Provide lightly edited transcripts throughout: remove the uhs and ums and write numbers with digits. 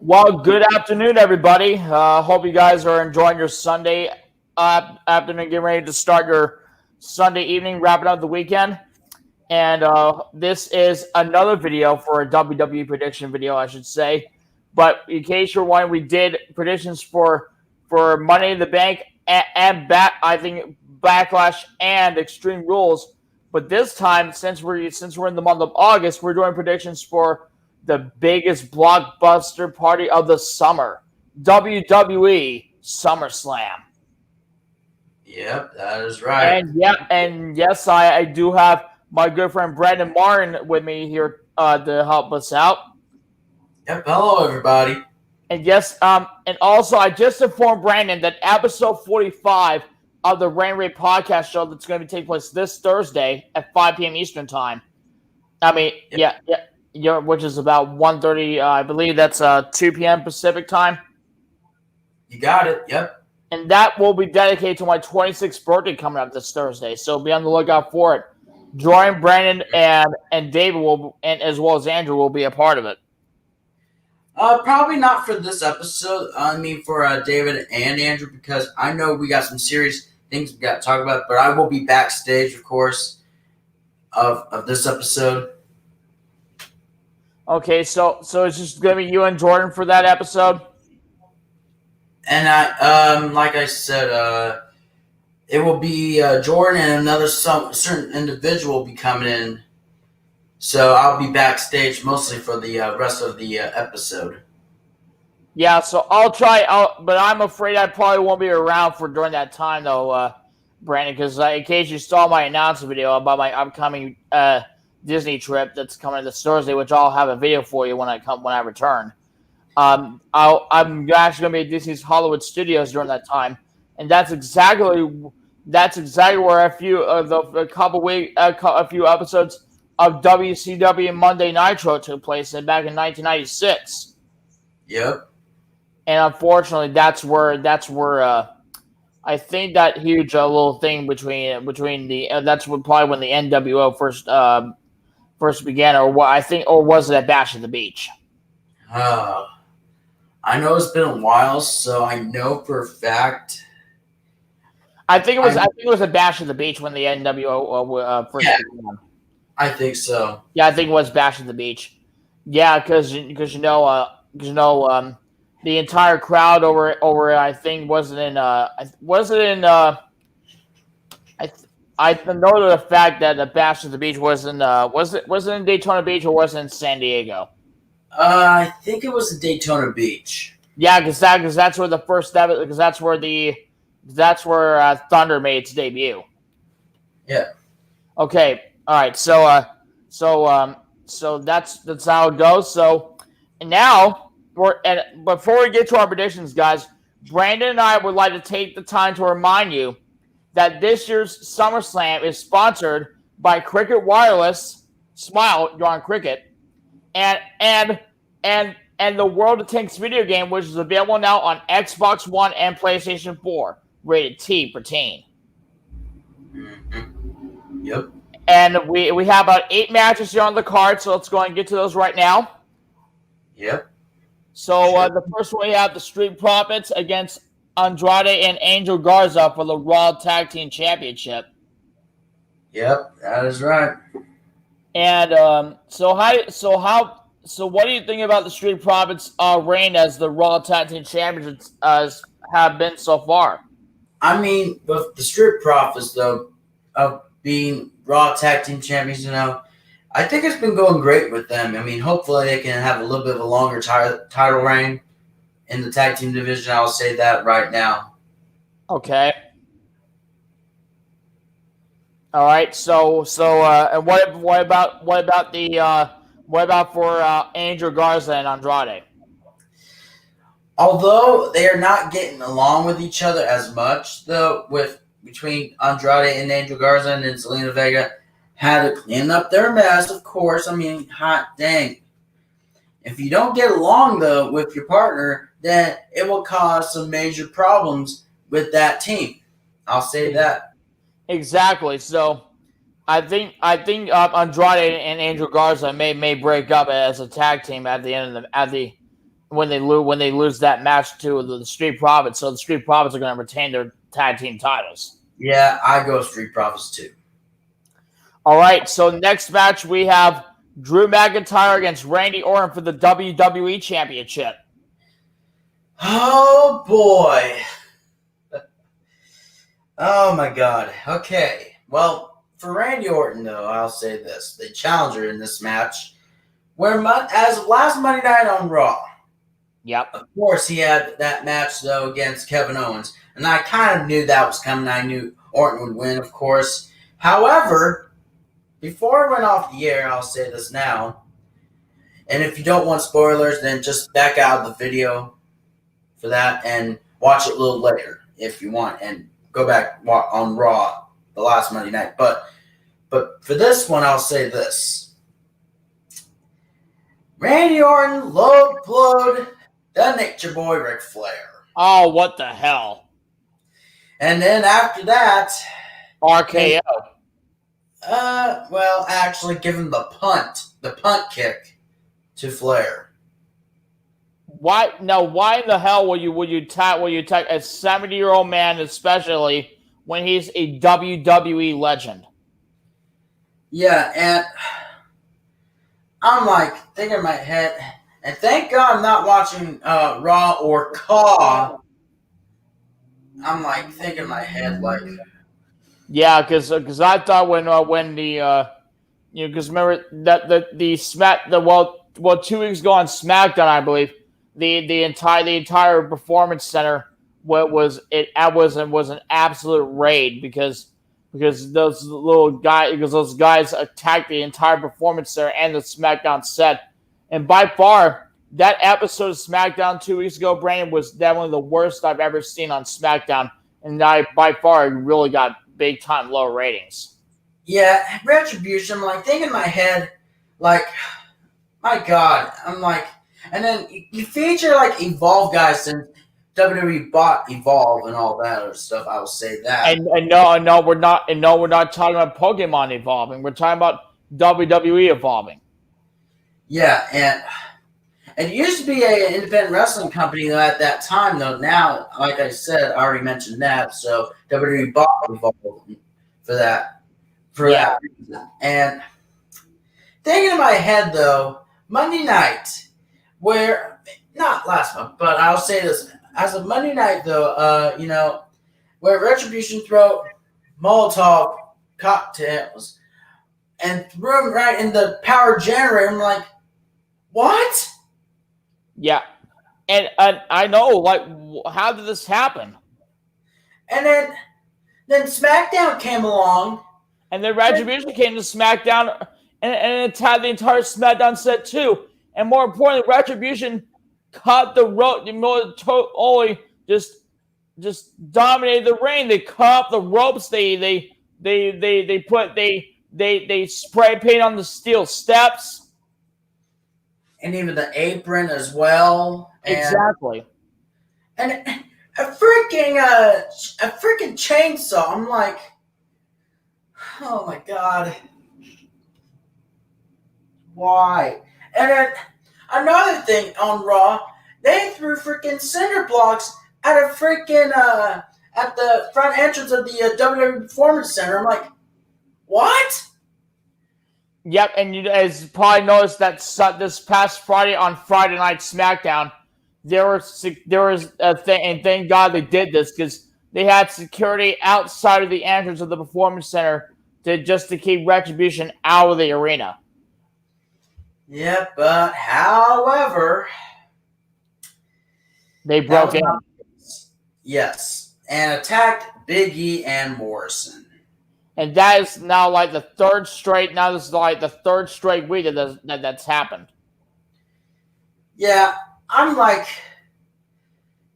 Well, good afternoon, everybody. Hope you guys are enjoying your Sunday afternoon, getting ready to start your Sunday evening, wrapping up the weekend. And this is another video for a WWE prediction video, I should say. But in case you're wondering, we did predictions for Money in the Bank and I think Backlash and Extreme Rules. But this time, since we're in the month of August, we're doing predictions for the biggest blockbuster party of the summer, WWE Summerslam. Yep, that is right. And yes, I do have my good friend Brandon Martin with me here to help us out. Yep, hello everybody. And yes, and also I just informed Brandon that episode 45 of the Rain Rate podcast show that's going to be taking place this Thursday at 5 p.m. Eastern time. I mean, yep. Yeah, which is about 1:30, I believe that's 2 p.m. Pacific time. You got it, yep. And that will be dedicated to my 26th birthday coming up this Thursday, so be on the lookout for it. Jordan, Brandon, and David and as well as Andrew will be a part of it. Probably not for this episode. I mean, for David and Andrew, because I know we got some serious things we got to talk about, but I will be backstage, of course, of this episode. Okay, so it's just gonna be you and Jordan for that episode. And I, like I said, it will be Jordan and another certain individual will be coming in. So I'll be backstage mostly for the rest of the episode. Yeah, so I'll try. But I'm afraid I probably won't be around for during that time though, Brandon, because in case you saw my announcement video about my upcoming Disney trip that's coming this Thursday, which I'll have a video for you when I return. I'm actually going to be at Disney's Hollywood Studios during that time, and that's exactly where a few episodes of WCW Monday Nitro took place back in 1996. Yep. And unfortunately, that's where I think that huge little thing between the that's probably when the NWO first began, or what I think, or was it at Bash at the Beach? I know it's been a while, so I know for a fact. I think it was a Bash at the Beach when the NWO first began. I think so. Yeah, I think it was Bash at the Beach. Yeah, because the entire crowd over I think I know the fact that the Bash at the Beach was it in Daytona Beach or was it in San Diego? I think it was in Daytona Beach. Yeah, because that's where Thunder made its debut. Yeah. Okay. All right. So that's how it goes. So now before we get to our predictions, guys, Brandon and I would like to take the time to remind you that this year's SummerSlam is sponsored by Cricket Wireless. Smile, you're on Cricket, and the World of Tanks video game, which is available now on Xbox One and PlayStation 4, rated T for teen. Mm-hmm. Yep. And we have about 8 matches here on the card, so let's go and get to those right now. Yep. So the first one, we have the Street Profits against Andrade and Angel Garza for the Raw Tag Team Championship. Yep, that is right. And so what do you think about the Street Profits' reign as the Raw Tag Team Champions have been so far? I mean, with the Street Profits, though, of being Raw Tag Team Champions, I think it's been going great with them. I mean, hopefully they can have a little bit of a longer title reign in the tag team division. I'll say that right now. Okay. All right. So and what about for Angel Garza and Andrade? Although they are not getting along with each other as much, though, between Andrade and Angel Garza, and then Zelina Vega had to clean up their mess, of course. I mean, hot dang. If you don't get along, though, with your partner, then it will cause some major problems with that team. I'll say that. Exactly. So I think Andrade and Angel Garza may break up as a tag team at the end of when they lose that match to the Street Profits. So the Street Profits are going to retain their tag team titles. Yeah, I go Street Profits too. All right, so next match we have Drew McIntyre against Randy Orton for the WWE Championship. Oh boy. Oh my God. Okay. Well, for Randy Orton, though, I'll say this: the challenger in this match, as of last Monday night on Raw. Yep. Of course, he had that match though against Kevin Owens, and I kind of knew that was coming. I knew Orton would win, of course. However, before I went off the air, I'll say this now. And if you don't want spoilers, then just back out of the video for that and watch it a little later if you want, and go back on Raw the last Monday night. But for this one, I'll say this: Randy Orton low blowed the Nature Boy Ric Flair. Oh, what the hell! And then after that, RKO. Well, actually, give him the punt kick to Flair. Why? No, why in the hell will you attack a 70-year-old man, especially when he's a WWE legend? Yeah, and I'm like thinking in my head, and thank God I'm not watching Raw or Caw. I'm like thinking in my head like, yeah, because I thought when the because remember that the 2 weeks ago on SmackDown, I believe the entire Performance Center was an absolute raid because those guys attacked the entire Performance Center and the SmackDown set. And by far, that episode of SmackDown 2 weeks ago, Brandon, was definitely the worst I've ever seen on SmackDown. And by far, it really got big time low ratings. yeah, Retribution. I'm like thinking in my head, like, my God, I'm like, and then you feature like Evolve guys since WWE bought Evolve and all that other stuff. I will say that. And no, we're not talking about Pokemon evolving. We're talking about WWE evolving. Yeah, and it used to be an independent wrestling company though at that time, though. Now, like I said, I already mentioned that. So WWE bought Evolve for that reason. And thinking in my head though, Monday night, where not last month, but I'll say this as of Monday night though, where Retribution throw Molotov cocktails and threw them right in the power generator. I'm like, what? Yeah, and I know, like, how did this happen? And then SmackDown came along, and then Retribution came to SmackDown and attacked the entire SmackDown set too. And more importantly, Retribution cut the rope. Totally just dominated the ring. They cut up the ropes. They spray paint on the steel steps. and even the apron as well. Exactly. And a freaking chainsaw. I'm like, oh my God, why? And then another thing on Raw, they threw freaking cinder blocks at a freaking at the front entrance of the WWE Performance Center. I'm like, what? Yep, and you guys probably noticed that this past Friday on Friday Night SmackDown, there was a thing, and thank God they did this because they had security outside of the entrance of the Performance Center to keep Retribution out of the arena. Yep, but however, they broke in. Yes, and attacked Big E and Morrison. And that is now like the third straight. Now this is like the third straight week that's happened. Yeah, I'm like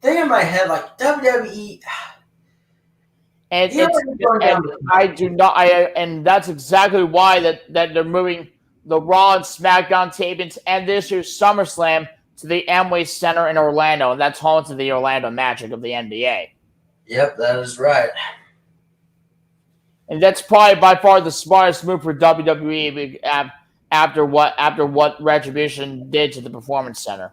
thinking in my head like WWE. And I do not. And that's exactly why that they're moving the Raw and SmackDown tapings and this year's SummerSlam to the Amway Center in Orlando, and that's home to the Orlando Magic of the NBA. Yep, that is right. And that's probably by far the smartest move for WWE after what Retribution did to the Performance Center.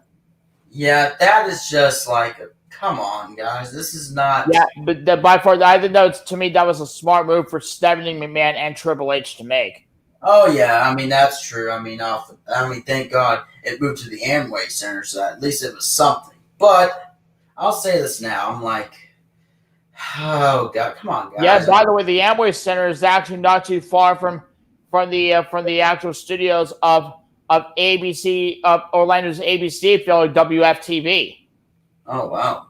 Yeah, that is just like, come on, guys. This is not. Yeah, but by far, I think to me that was a smart move for Stephanie McMahon and Triple H to make. Oh yeah, I mean that's true. Thank God it moved to the Amway Center, so at least it was something. But I'll say this now: I'm like, oh God, come on, guys. Yeah. By the way, the Amway Center is actually not too far from the actual studios of ABC of Orlando's ABC affiliate WFTV. Oh wow.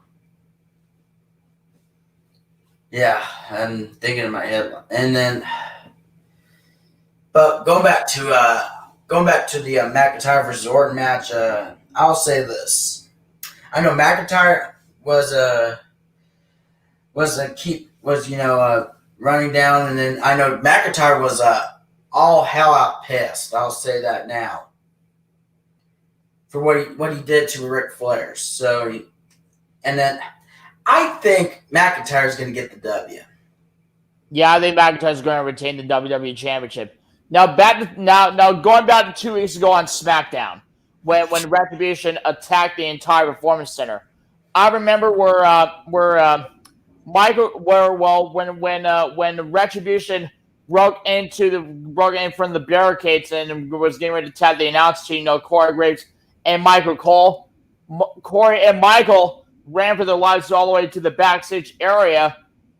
Yeah, I'm thinking in my head, and then, but going back to the McIntyre versus Orton match, I'll say this: I know McIntyre was running down, and then I know McIntyre was all hell out pissed. I'll say that now for what he did to Ric Flair. And then I think McIntyre's going to get the W. Yeah, I think McIntyre's going to retain the WWE Championship. Now, going back to 2 weeks ago on SmackDown, when Retribution attacked the entire Performance Center, I remember when Retribution broke in from the barricades and was getting ready to attack the announce team, Corey Graves and Michael Cole. Corey and Michael ran for their lives all the way to the backstage area,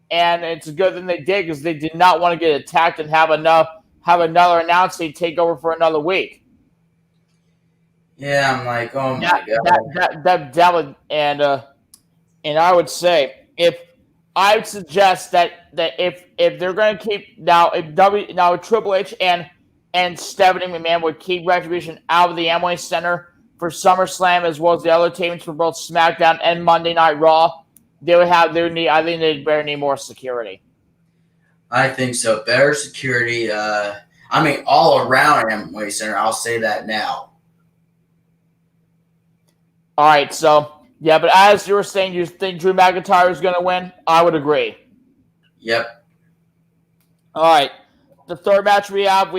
and it's a good thing they did because they did not want to get attacked and have another announce team take over for another week. Yeah, I'm like, oh my God. That would, and I would say I would suggest that if they're going to keep if Triple H and Stephanie McMahon would keep Retribution out of the Amway Center for SummerSlam as well as the other teams for both SmackDown and Monday Night Raw, I think they'd better need more security. I think so. Better security. All around Amway Center. I'll say that now. All right, so. Yeah, but as you were saying, you think Drew McIntyre is going to win? I would agree. Yep. All right. The third match we have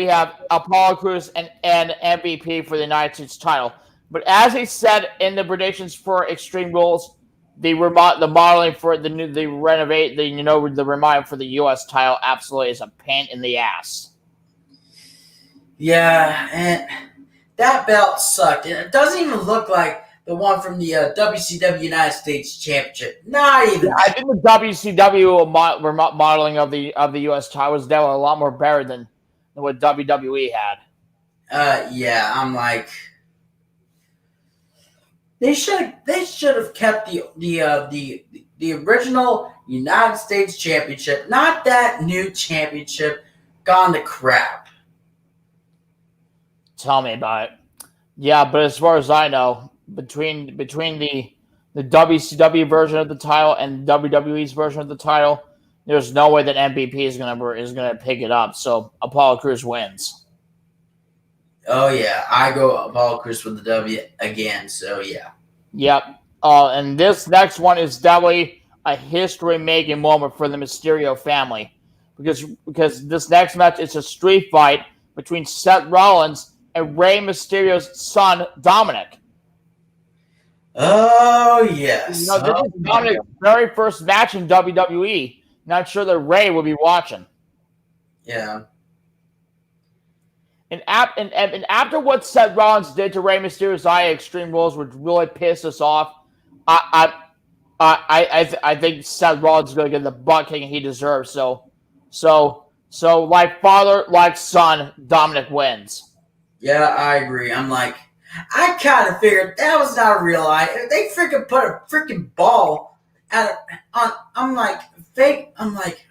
Apollo Crews and MVP for the United States title. But as he said in the predictions for Extreme Rules, the modeling for the reminder for the U.S. title absolutely is a pain in the ass. Yeah, and that belt sucked, and it doesn't even look like the one from the WCW United States Championship. Not even. Yeah, I think the WCW modeling of the U.S. title was definitely a lot more better than what WWE had. Yeah, I'm like, they should have kept the original United States Championship, not that new championship gone to crap. Tell me about it. Yeah, but as far as I know, between the WCW version of the title and WWE's version of the title, there's no way that MVP is gonna pick it up. So Apollo Crews wins. Oh yeah, I go Apollo Crews for the W again. So yeah. Yep. And this next one is definitely a history-making moment for the Mysterio family, because this next match is a street fight between Seth Rollins and Rey Mysterio's son Dominic. Oh yes. This is Dominic's very first match in WWE. Not sure that Rey will be watching. Yeah. And after what Seth Rollins did to Rey Mysterio's eye at Extreme Rules, which really pissed us off, I think Seth Rollins is going to get the butt kicking he deserves. So like father, like son, Dominic wins. Yeah, I agree. I'm like, I kind of figured that was not a real eye. They freaking put a freaking ball I'm like, fake. I'm like,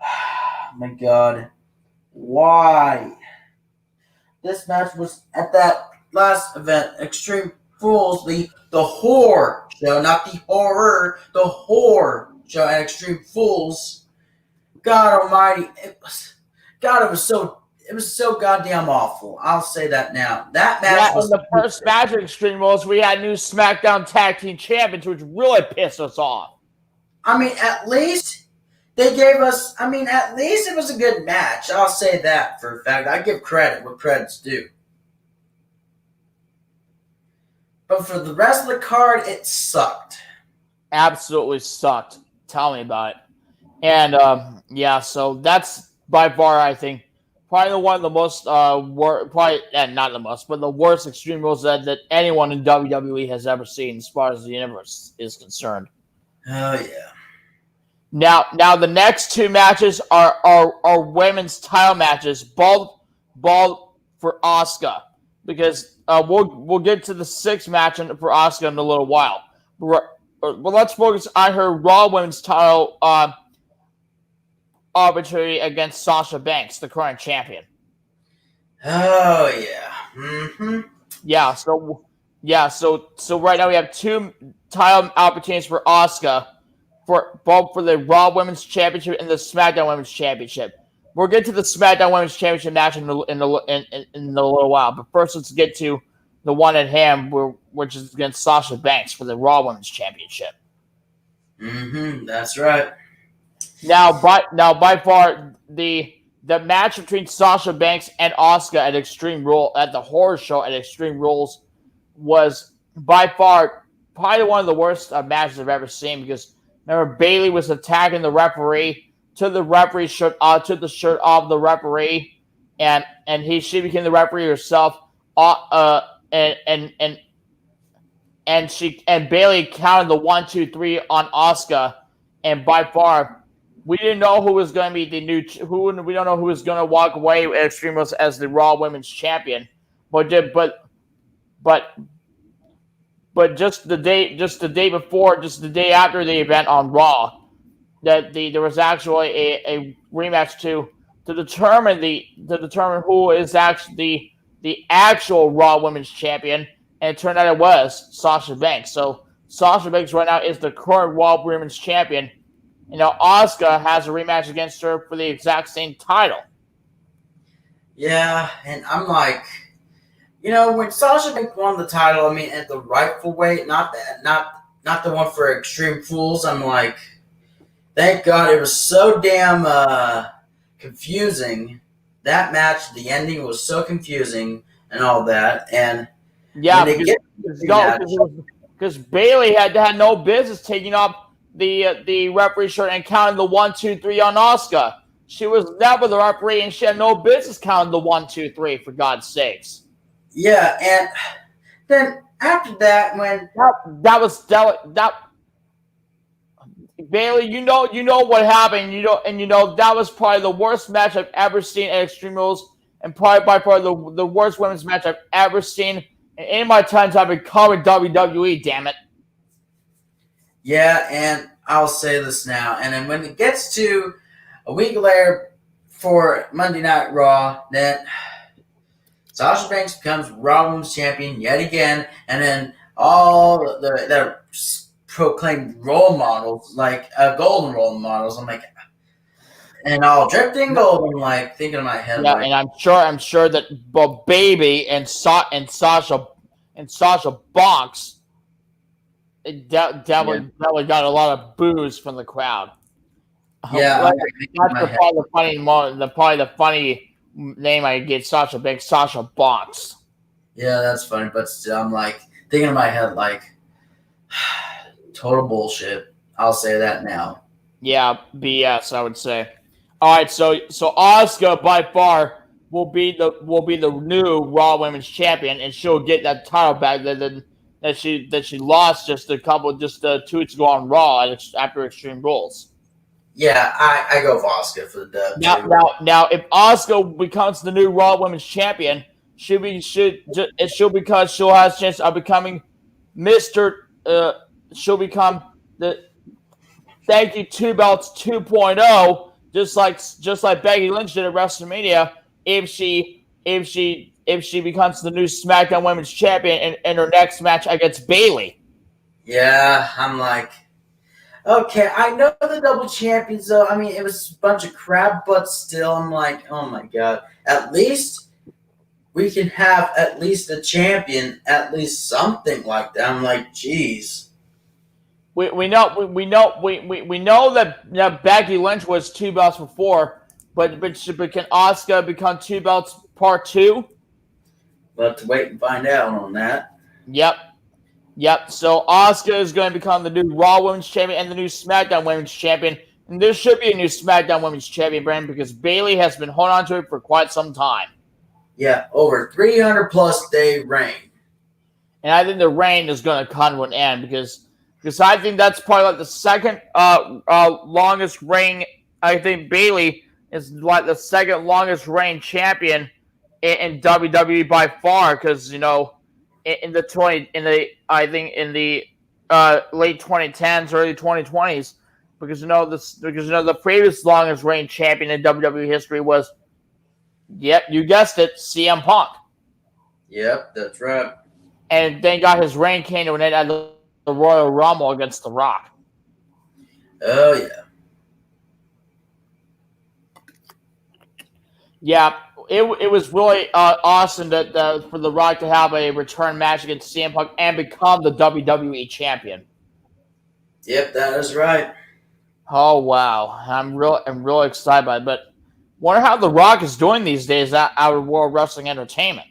oh my God. Why? This match was at that last event, Extreme Fools, the horror show, not the horror, the horror show at Extreme Fools. God Almighty, it was so goddamn awful. I'll say that now. That match was in the first match of Extreme Rules, we had new SmackDown Tag Team Champions, which really pissed us off. I mean, at least they gave us. I mean, at least it was a good match. I'll say that for a fact. I give credit where credit's due. But for the rest of the card, it sucked. Absolutely sucked. Tell me about it. And yeah, so that's by far, I think, probably one of the most probably not the most, but the worst Extreme Rules that anyone in WWE has ever seen, as far as the universe is concerned. Oh yeah. Now the next two matches are women's title matches, both for Asuka, because we'll get to the sixth match for Asuka in a little while. But let's focus on her Raw Women's title opportunity against Sasha Banks, the current champion. Oh yeah. Mm-hmm. Yeah. So right now we have two title opportunities for Asuka, for both for the Raw Women's Championship and the SmackDown Women's Championship. We'll get to the SmackDown Women's Championship match in a little while, but first let's get to the one at hand, which is against Sasha Banks for the Raw Women's Championship. Mm-hmm. That's right. Now by far the match between Sasha Banks and Asuka at at the Horror Show at Extreme Rules was by far probably one of the worst matches I've ever seen, because remember, Bayley was attacking the referee, took the referee shirt took the shirt off the referee, and she became the referee herself. And Bayley counted the 1, 2, 3 on Asuka, and by far we didn't know who was going to be we don't know who was going to walk away at Extreme Rules as the Raw Women's Champion, but just the day after the event on Raw, that there was actually a rematch to determine who is actually the actual Raw Women's Champion, and it turned out it was Sasha Banks. So Sasha Banks right now is the current Raw Women's Champion. You know, Asuka has a rematch against her for the exact same title. Yeah, and I'm like, you know, when Sasha Banks won the title, I mean, at the rightful way, not the one for Extreme Fools. I'm like, thank God, it was so damn confusing. That match, the ending was so confusing and all that, and yeah, because Bayley had no business taking off the referee shirt and counting the 1, 2, 3 on Asuka. She was never the referee, and she had no business counting the 1, 2, 3. For God's sakes. Yeah, and then after that, when that Bayley, you know what happened. That was probably the worst match I've ever seen at Extreme Rules, and probably by far the worst women's match I've ever seen in my times I've been covering WWE. Damn it. Yeah, and I'll say this now, and then when it gets to a week later for Monday Night Raw, then Sasha Banks becomes Raw Women's Champion yet again, and then all the proclaimed role models, like golden role models, I'm like, and all dripped in gold. I'm like thinking in my head, yeah, like, and I'm sure that both Baby and Sasha Banks definitely got a lot of boos from the crowd. Yeah, that's probably the funny name I get, Sasha Banks, Sasha Banks. Yeah, that's funny, but still, I'm like thinking in my head, like, total bullshit. I'll say that now. Yeah, BS, I would say. All right, so Asuka by far will be the new Raw Women's Champion, and she'll get that title back that she lost just 2 weeks ago on Raw after Extreme Rules. Yeah, I go for Asuka for the dub. Now, if Asuka becomes the new Raw Women's Champion, because she'll have a chance of becoming she'll become the Thank You 2 Belts 2.0, just like Becky Lynch did at WrestleMania. If she becomes the new SmackDown Women's Champion in her next match against Bayley. Yeah, I'm like, okay, I know the double champions, though. I mean, it was a bunch of crap, but still, I'm like, oh my God. At least we can have at least a champion, at least something like that. I'm like, geez. We know that Becky Lynch was 2 belts before, but can Asuka become 2 belts part 2? We'll have to wait and find out on that. Yep. Yep. So Asuka is going to become the new Raw Women's Champion and the new SmackDown Women's Champion. And there should be a new SmackDown Women's Champion brand because Bayley has been holding on to it for quite some time. Yeah, over 300+ day reign. And I think the reign is going to come to an end because I think that's probably like the second longest reign. I think Bayley is like the second longest reign champion in WWE by far because in the late 2010s, early 2020s, because the previous longest reign champion in WWE history was, yep, you guessed it, CM Punk. Yep, that's right. And thank God his reign came to an end at the Royal Rumble against The Rock. Oh yeah. Yeah, it was really awesome that for The Rock to have a return match against CM Punk and become the WWE champion. Yep, that is right. Oh wow, I'm real excited by it. But wonder how The Rock is doing these days out of World Wrestling Entertainment.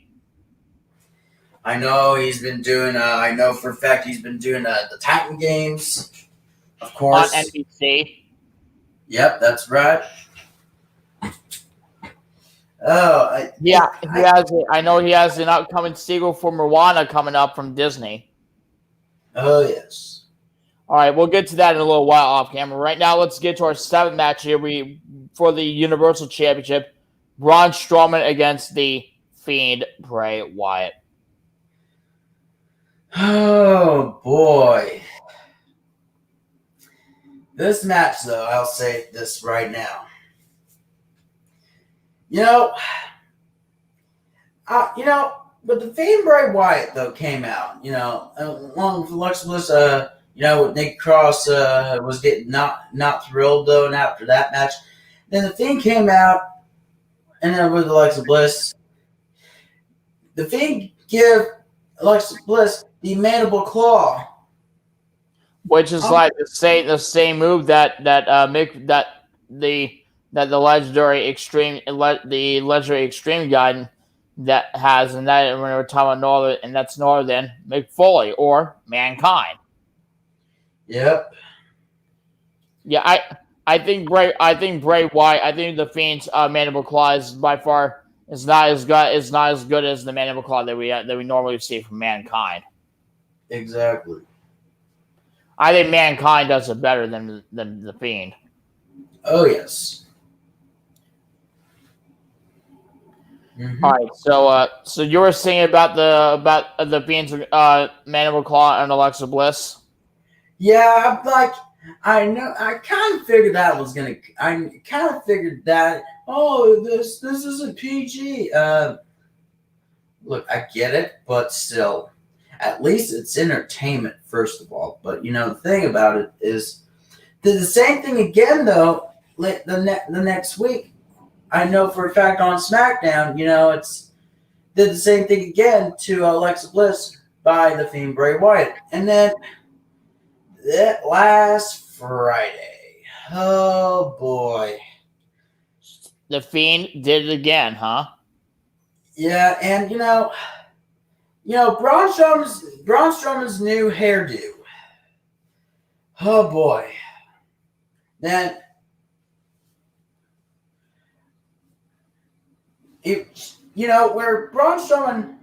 I know he's been doing. I know for a fact he's been doing the Titan games, of course, on NBC. Yep, that's right. Oh, I know he has an upcoming sequel for Moana coming up from Disney. Oh yes. All right, we'll get to that in a little while off camera. Right now, let's get to our 7th match here. For the Universal Championship, Braun Strowman against the Fiend Bray Wyatt. Oh boy. This match, though, I'll say this right now. But the Fiend Bray Wyatt though came out. Along with Alexa Bliss. With Nick Cross was getting not thrilled though, and after that match, then the Fiend came out, and then with Alexa Bliss, the Fiend give Alexa Bliss the mandible claw, which is like the same move that the legendary extreme guy that has, and that when we're talking about Northern, and that's Northern Mick Foley or Mankind. Yep. Yeah, I think Bray Wyatt. I think the Fiend's mandible claw is by far is not as good as the mandible claw that we normally see from Mankind. Exactly. I think Mankind does it better than the Fiend. Oh yes. Mm-hmm. All right, so you were saying about the Fiend's mandible claw and Alexa Bliss. Yeah, I know. I kind of figured that was gonna. I kind of figured that. Oh, this isn't PG. Look, I get it, but still, at least it's entertainment, first of all. But the thing about it is, did the same thing again though. The next week, I know for a fact on SmackDown, it's did the same thing again to Alexa Bliss by the Fiend Bray Wyatt, and then that last Friday, oh boy, the Fiend did it again, huh? Yeah, and Braun Strowman's new hairdo. Oh boy, then where Braun Strowman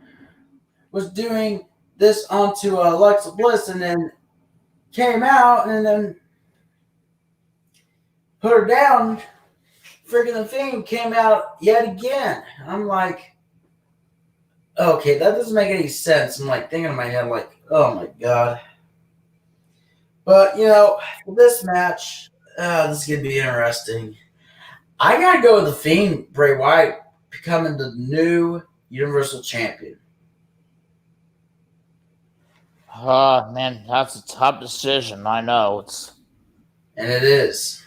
was doing this onto Alexa Bliss, and then came out and then put her down. Freaking the Fiend came out yet again. I'm like, okay, that doesn't make any sense. I'm like thinking in my head, like, oh my god. But for this match, this is gonna be interesting. I gotta go with the Fiend Bray Wyatt becoming the new Universal Champion. Man, that's a tough decision. I know and it is.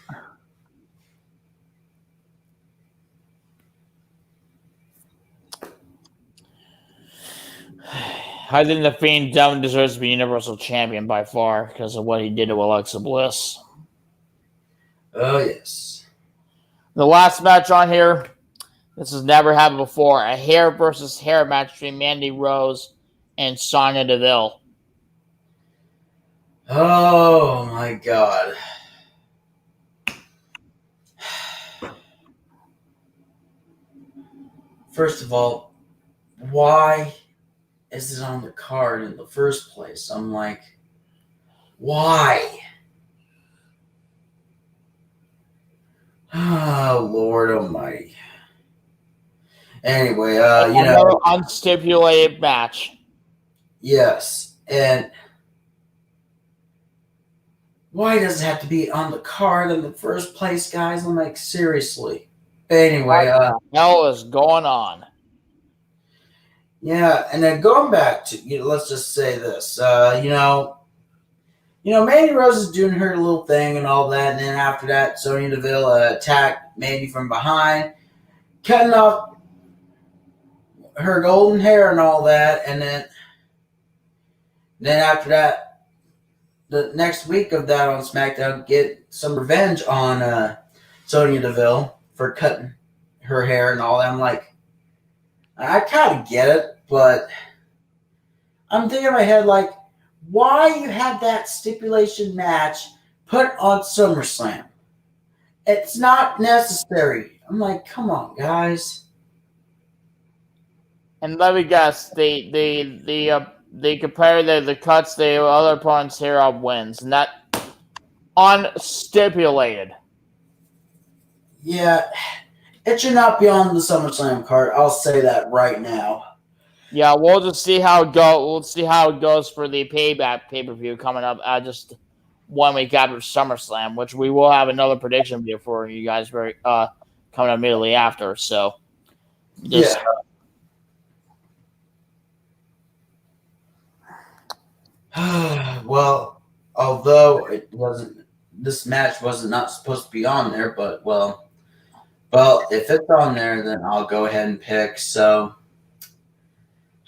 I think the Fiend definitely deserves to be Universal Champion by far because of what he did to Alexa Bliss. Oh yes. The last match on here, this has never happened before. A hair versus hair match between Mandy Rose and Sonya Deville. Oh my God. First of all, why is it on the card in the first place? I'm like, why? Oh, Lord Almighty. Anyway, Another unstipulated match. yes. And why does it have to be on the card in the first place, guys? I'm like, seriously. Anyway, What the hell is going on? yeah, and then going back to, let's just say this, Mandy Rose is doing her little thing and all that, and then after that, Sonya Deville attacked Mandy from behind, cutting off her golden hair and all that, and then after that, the next week of that on SmackDown, get some revenge on Sonya Deville for cutting her hair and all that. I'm like, I kind of get it, but I'm thinking in my head, like, why you had that stipulation match put on SummerSlam? It's not necessary. I'm like, come on, guys. And let me guess, they compare the cuts the other opponent's hair up wins, and that unstipulated. Yeah, it should not be on the SummerSlam card. I'll say that right now. Yeah, we'll just see how it goes. We'll see how it goes for the Payback pay-per-view coming up just 1 week after SummerSlam, which we will have another prediction video for you guys coming up immediately after. So, just, yeah. Well, although this match wasn't not supposed to be on there, but well, if it's on there, then I'll go ahead and pick. So,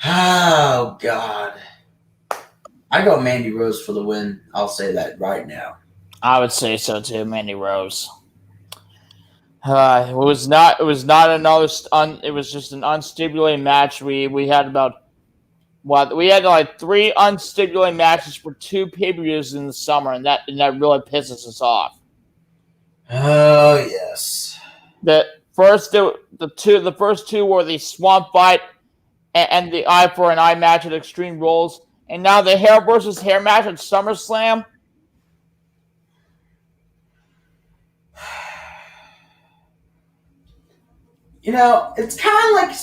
oh God, I go Mandy Rose for the win. I'll say that right now. I would say so too, Mandy Rose. It was not another. It was just an unstipulated match. We had we had like 3 unstipulated matches for 2 pay-per-views in the summer, and that really pisses us off. Oh yes. The first two were the Swamp Fight and the Eye for an Eye match at Extreme Rules, and now the hair versus hair match at SummerSlam. It's kind of like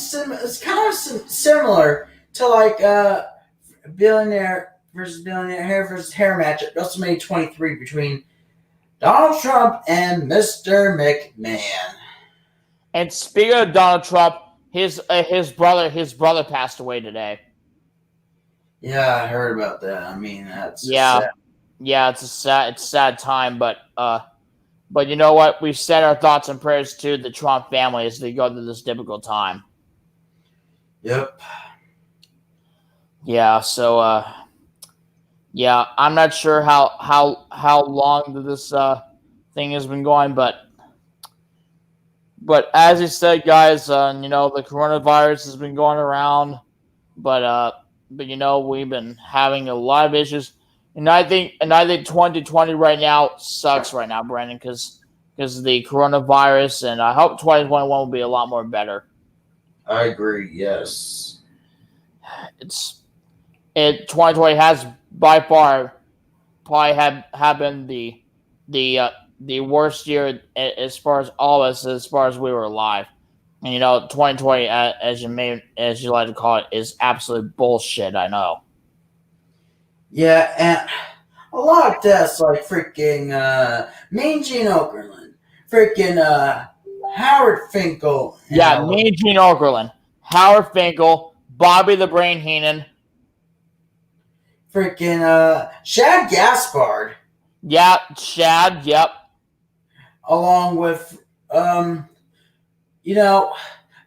similar to like billionaire versus billionaire, hair versus hair match at WrestleMania 23 between Donald Trump and Mr. McMahon. And speaking of Donald Trump, his brother passed away today. Yeah, I heard about that. I mean, that's sad. Yeah, it's a sad time, but you know what? We've sent our thoughts and prayers to the Trump family as they go through this difficult time. Yep. Yeah. So, yeah, I'm not sure how long this thing has been going, but as you said, guys, the coronavirus has been going around, but we've been having a lot of issues. And I think 2020 right now sucks right now, Brandon, because of the coronavirus, and I hope 2021 will be a lot more better. I agree. Yes. 2020 has by far probably have been the worst year as far as all of us, as far as we were alive. And 2020, as you like to call it, is absolute bullshit. I know. Yeah, and a lot of deaths like freaking Mean Gene Okerlund, freaking Howard Finkel. Yeah, Mean Gene Okerlund, Howard Finkel, Bobby the Brain Heenan, freaking Shad Gaspard. Yeah, Shad. Yep. Along with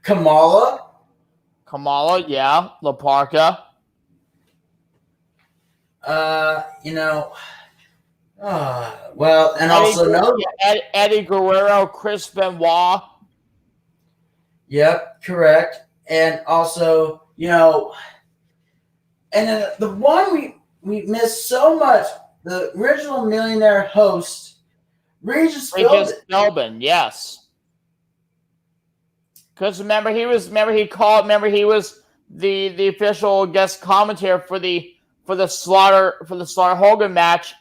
Kamala. Yeah, La Parka. Well, and Eddie Guerrero, Chris Benoit. Yep, correct. And also, and then the one we missed so much the original Millionaire host, Regis Regis Philbin. Philbin, yes. Because remember he was the official guest commentator for the Slaughter Hogan match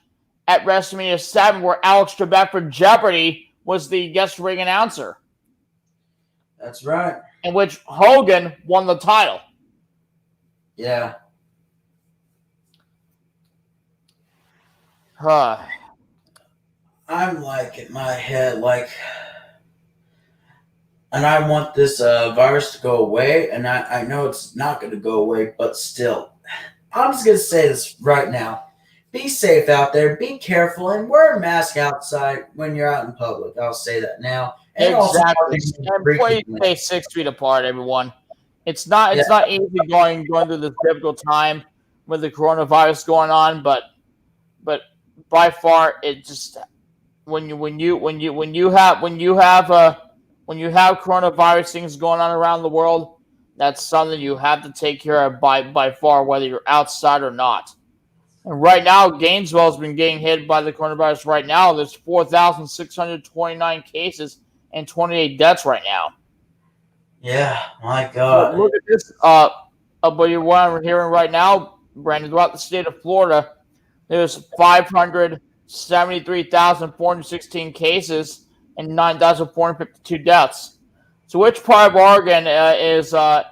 at WrestleMania 7, where Alex Trebek for Jeopardy was the guest ring announcer. That's right. In which Hogan won the title. Yeah. I'm like in my head, like, and I want this virus to go away, and I know it's not going to go away, but still, I'm just going to say this right now. Be safe out there, be careful, and wear a mask outside when you're out in public. I'll say that now. And exactly. And please stay 6 feet apart, everyone. It's not easy going through this difficult time with the coronavirus going on, but by far it just when you have coronavirus things going on around the world, that's something you have to take care of by far, whether you're outside or not. And right now, Gainesville has been getting hit by the coronavirus. Right now, there's 4,629 cases and 28 deaths right now. Yeah, my God. Look at this. But what I'm hearing right now, Brandon, throughout the state of Florida, there's 573,416 cases and 9,452 deaths. So, which part of Oregon is where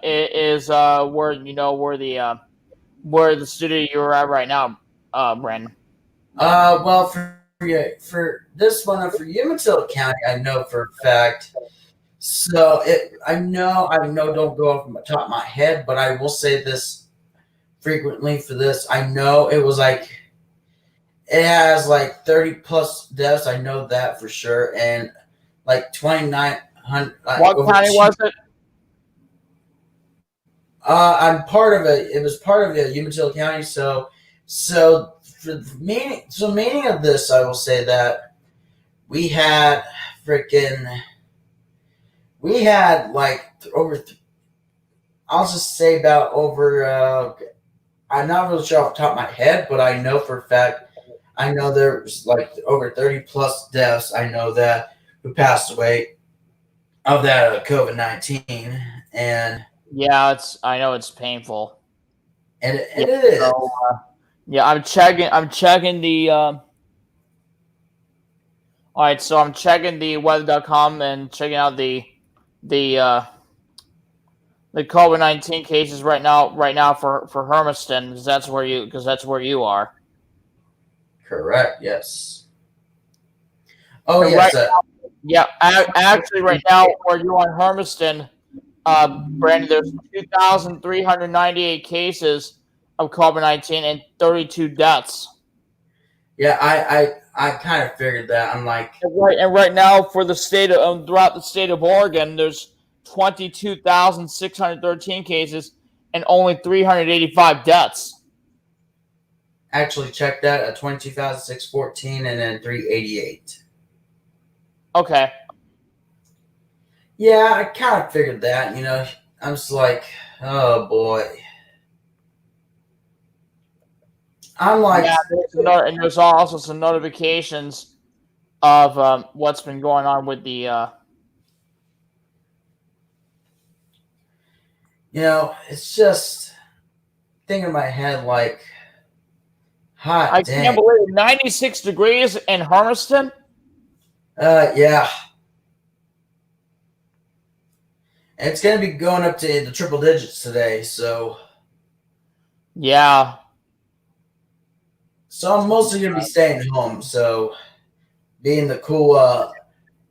the studio you're at right now, Brandon? Well, for this one, for Umatilla County, I know for a fact. So I know, don't go off the top of my head, but I will say this frequently for this. I know it was like, it has like 30 plus deaths. I know that for sure. And like 2,900. What county was it? I'm part of it. It was part of Umatilla County. So for the meaning of this, I will say that we had like over. I'll just say about over. I'm not really sure off the top of my head, but I know for a fact. I know there was like over 30 plus deaths. I know that who passed away of that COVID-19, and yeah, I know it's painful, and it is. So, yeah, I'm checking the. All right, so I'm checking the weather.com and checking out the COVID-19 cases right now for Hermiston, because that's where you are. Correct. Yes. Oh, and yes. Actually, right now where you are in Hermiston, Brandon, there's 2,398 cases of COVID-19 and 32 deaths. Yeah, I kind of figured that. I'm like, right now for the state of throughout the state of Oregon, there's 22,613 cases and only 385 deaths. Actually, check that at 22,614 and then 388. Okay. Yeah, I kind of figured that. You know, I'm just like, oh boy. I'm like, and there's also some notifications of what's been going on with the. You know, it's just thinking in my head like, hot. I can't believe it. 96 degrees in Hermiston. Yeah. And it's going to be going up to the triple digits today, so. Yeah. So I'm mostly going to be staying home, so being the cool,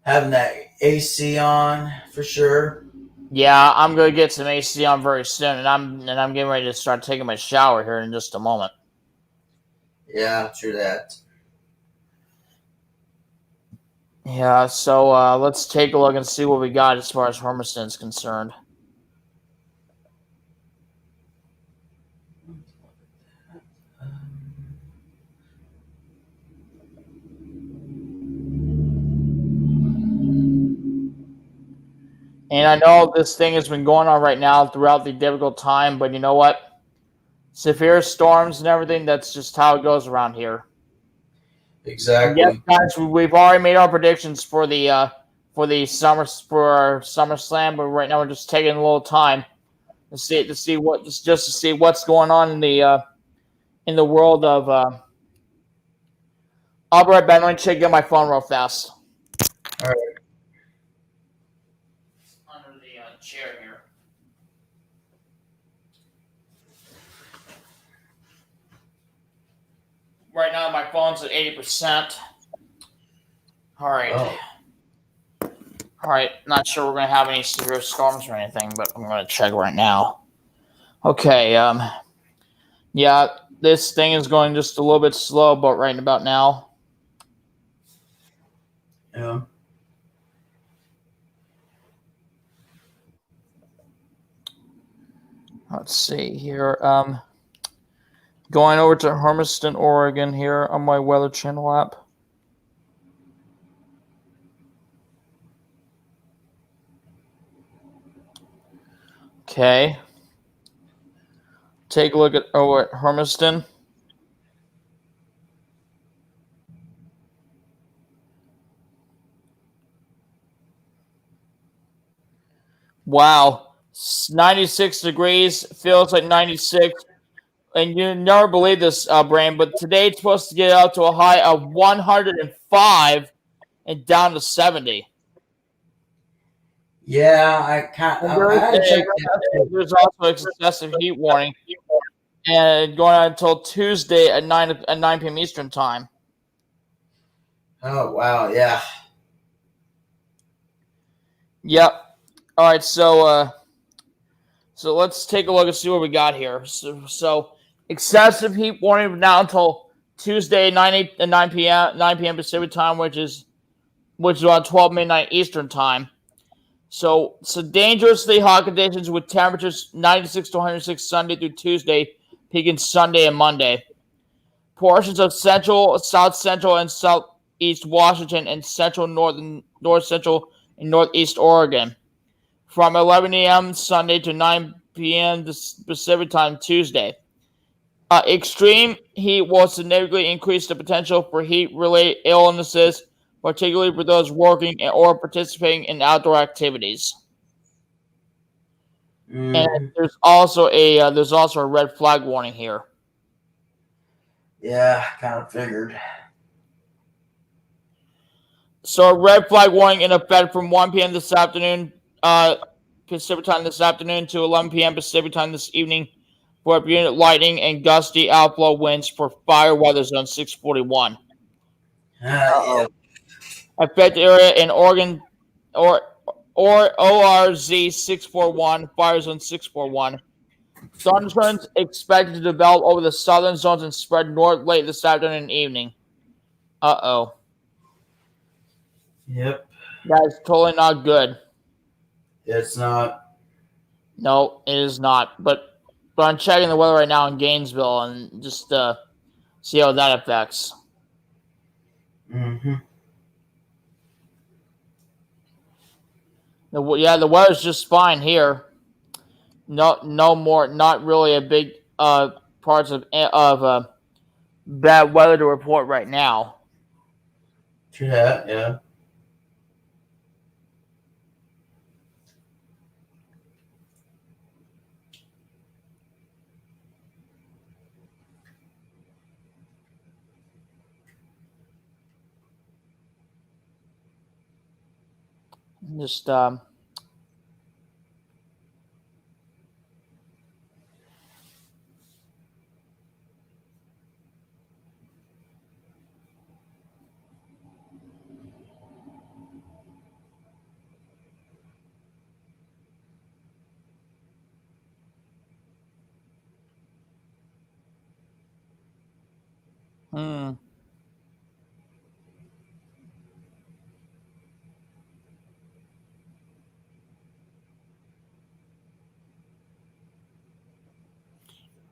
having that AC on for sure. Yeah, I'm going to get some AC on very soon, and I'm getting ready to start taking my shower here in just a moment. Yeah, true that. Yeah, so let's take a look and see what we got as far as Hermiston is concerned. And I know this thing has been going on right now throughout the difficult time, but you know what? Severe storms and everything, that's just how it goes around here. Exactly. Yes, guys, we've already made our predictions for the SummerSlam, but right now we're just taking a little time to see what's going on in the world of. I'll be right back. Let me check get my phone real fast. All right. Under the chair here. Right now, my phone's at 80%. All right. Oh. All right. Not sure we're going to have any severe storms or anything, but I'm going to check right now. Okay. Yeah, this thing is going just a little bit slow, but right about now. Yeah. Let's see here. Going over to Hermiston, Oregon here on my Weather Channel app. Okay. Take a look at Hermiston. Wow. 96 degrees. Feels like 96. And you never believe this, Brain, but today it's supposed to get out to a high of 105 and down to 70. Yeah, I had checked that. There's also excessive heat warning, and going on until Tuesday at 9 p.m. Eastern time. Oh wow, yeah. Yep. All right, so let's take a look and see what we got here. So excessive heat warning now until Tuesday 9 p.m. Pacific time, which is about 12 midnight Eastern time. So dangerously hot conditions with temperatures 96 to 106 Sunday through Tuesday, peaking Sunday and Monday. Portions of central, south central, and southeast Washington and central, north central, and northeast Oregon. From 11 a.m. Sunday to 9 p.m. Pacific time Tuesday. Extreme heat will significantly increase the potential for heat-related illnesses, particularly for those working or participating in outdoor activities. And there's also a red flag warning here. Yeah, kind of figured. So a red flag warning in effect from 1 p.m. this afternoon, Pacific time this afternoon to 11 p.m. Pacific time this evening for unit lightning and gusty outflow winds for fire weather zone 641. Yeah. Affected area in Oregon or ORZ 641, fire zone 641. Thunderstorms expected to develop over the southern zones and spread north late this afternoon and evening. Uh-oh. Yep. That is totally not good. It's not. No, it is not. But I'm checking the weather right now in Gainesville and just see how that affects. Mm-hmm. The weather's just fine here. No more. Not really a big parts of bad weather to report right now. Yeah. Just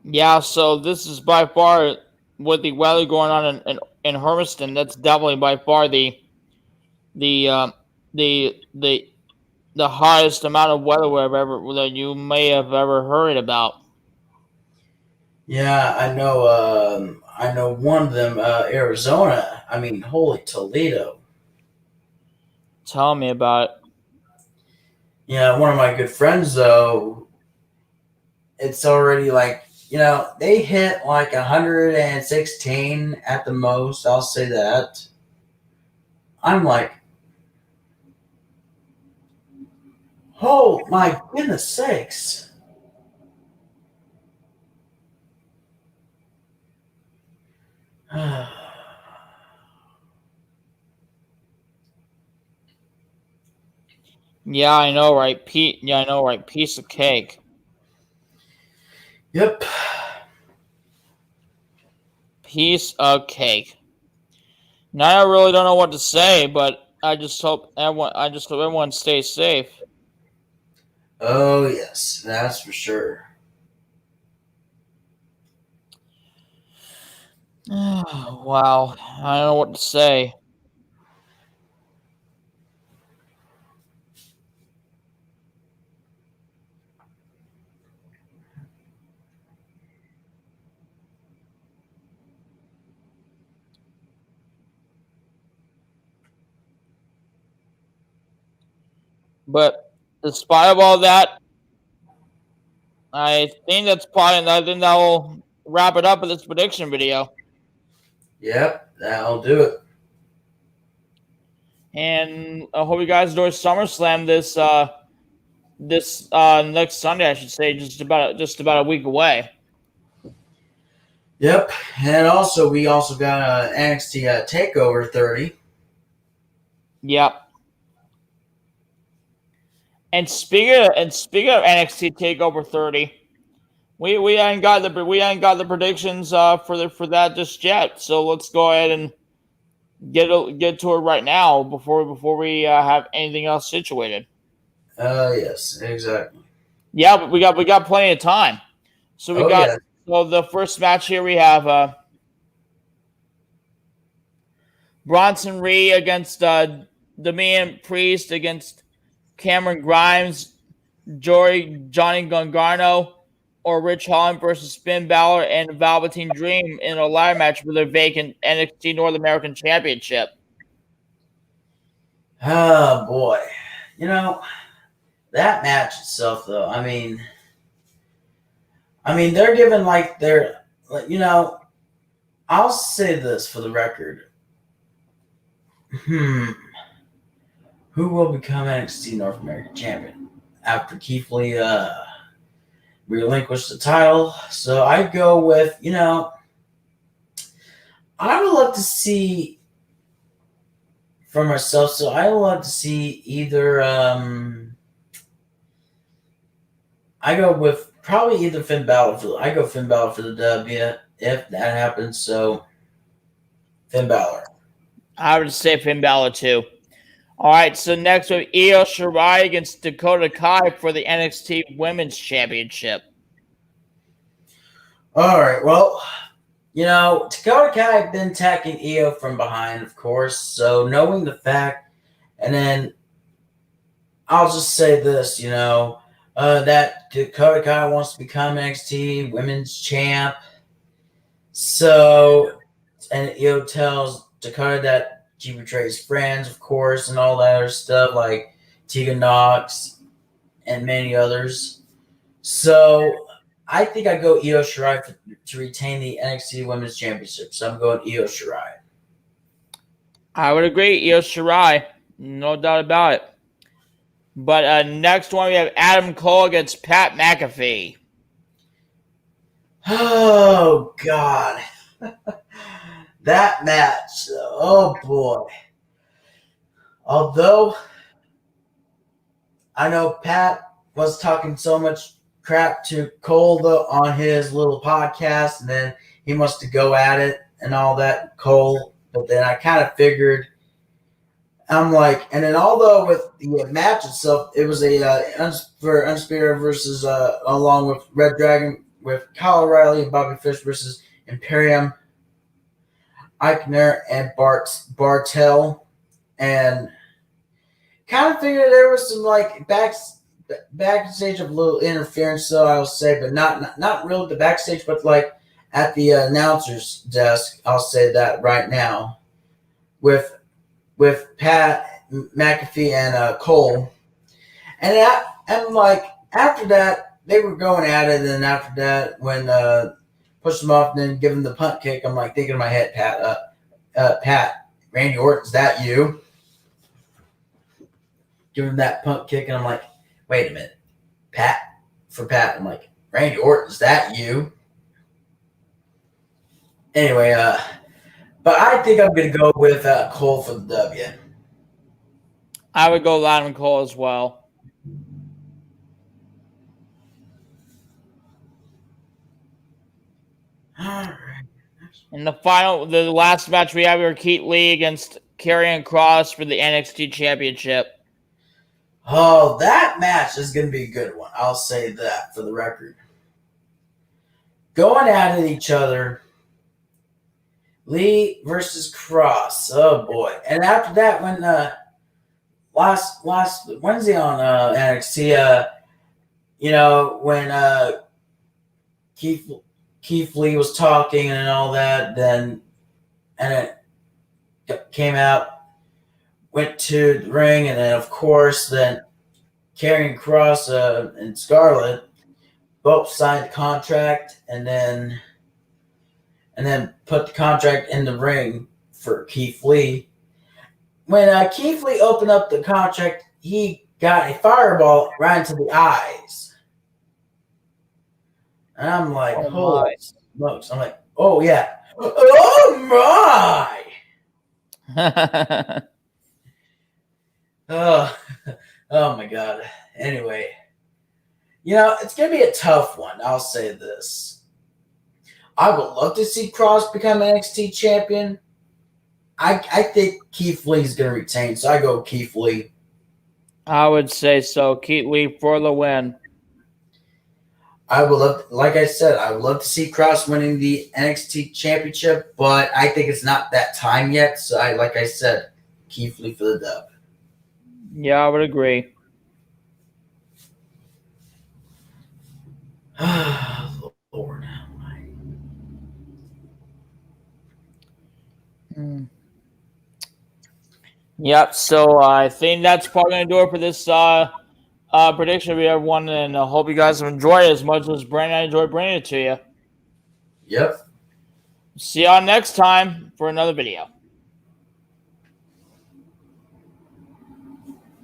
Yeah, so this is by far with the weather going on in Hermiston. That's definitely by far the hottest amount of weather that you may have ever heard about. Yeah, I know. I know one of them, Arizona. I mean, holy Toledo. Tell me about it. Yeah, one of my good friends, though, it's already like, they hit like 116 at the most. I'll say that. I'm like, oh my goodness sakes. Yeah, I know, right? Yeah, I know, right? Piece of cake. Yep. Piece of cake. Now I really don't know what to say, but I just hope everyone stays safe. Oh, yes, that's for sure. Wow, I don't know what to say. But despite of all that, I think I think that will wrap it up with this prediction video. Yep, that'll do it. And I hope you guys enjoy SummerSlam this next Sunday, I should say, just about a week away. Yep, and also we also got NXT Takeover 30. Yep. And speaking of NXT Takeover 30, we ain't got the predictions for that just yet. So let's go ahead and get to it right now before we have anything else situated. Yes, exactly. Yeah, but we got plenty of time. So so the first match here we have Bronson Reed against Damian Priest against Cameron Grimes, Johnny Gargano, or Rich Holland versus Finn Balor and Velveteen Dream in a ladder match for the vacant NXT North American Championship. Oh boy, that match itself, though. I mean, they're given like their, I'll say this for the record. Who will become NXT North American Champion after Keith Lee relinquished the title? So I go with, I would love to see for myself. So I would love to see either. I go with probably either Finn Balor. I go Finn Balor for the W if that happens. So Finn Balor. I would say Finn Balor too. All right, so next we have Io Shirai against Dakota Kai for the NXT Women's Championship. All right, well, Dakota Kai had been attacking Io from behind, of course. So knowing the fact, and then I'll just say this, that Dakota Kai wants to become NXT Women's Champ. So, and Io tells Dakota that she betrays friends, of course, and all that other stuff, like Tegan Nox and many others. So, I think I go Io Shirai to retain the NXT Women's Championship. So, I'm going Io Shirai. I would agree, Io Shirai. No doubt about it. But next one, we have Adam Cole against Pat McAfee. Oh, God. That match. Oh, boy. Although I know Pat was talking so much crap to Cole though, on his little podcast, and then he wants to go at it and all that, Cole. But then I kind of figured, I'm like, and then although with the match itself, it was for Undisputed versus along with Red Dragon with Kyle O'Reilly and Bobby Fish versus Imperium, Eichner and Bartel, and kind of figured there was some like backstage of a little interference, so I will say, but not really the backstage, but like at the announcer's desk. I'll say that right now with Pat McAfee and Cole, and like after that they were going at it, and after that when pushed him off and then give him the punt kick, I'm like thinking in my head, Pat, Randy Orton, is that you? Give him that punt kick, and I'm like, wait a minute, Pat. I'm like, Randy Orton, is that you? Anyway, but I think I'm going to go with Cole for the W. I would go Adam Cole as well. All right. And the last match we have here, Keith Lee against Carrion Cross for the NXT Championship. Oh, that match is going to be a good one. I'll say that for the record. Going at it each other. Lee versus Cross. Oh, boy. And after that, when last Wednesday on NXT, when Keith Lee was talking and all that, and it came out, went to the ring, and then of course then Karrion Kross and Scarlett both signed the contract, and then put the contract in the ring for Keith Lee. When Keith Lee opened up the contract, he got a fireball right into the eyes. And I'm like, holy smokes. I'm like, oh yeah. Oh my! Oh my God. Anyway, it's going to be a tough one. I'll say this. I would love to see Cross become NXT champion. I think Keith Lee's going to retain, so I go Keith Lee. I would say so. Keith Lee for the win. I would love, like I said, I would love to see Cross winning the NXT championship, but I think it's not that time yet. So like I said, Keith Lee for the dub. Yeah, I would agree. Lord. Yep, so I think that's probably going to do it for this prediction of everyone, and I hope you guys have enjoyed it as much as Brandon enjoyed bringing it to you. Yep. See y'all next time for another video.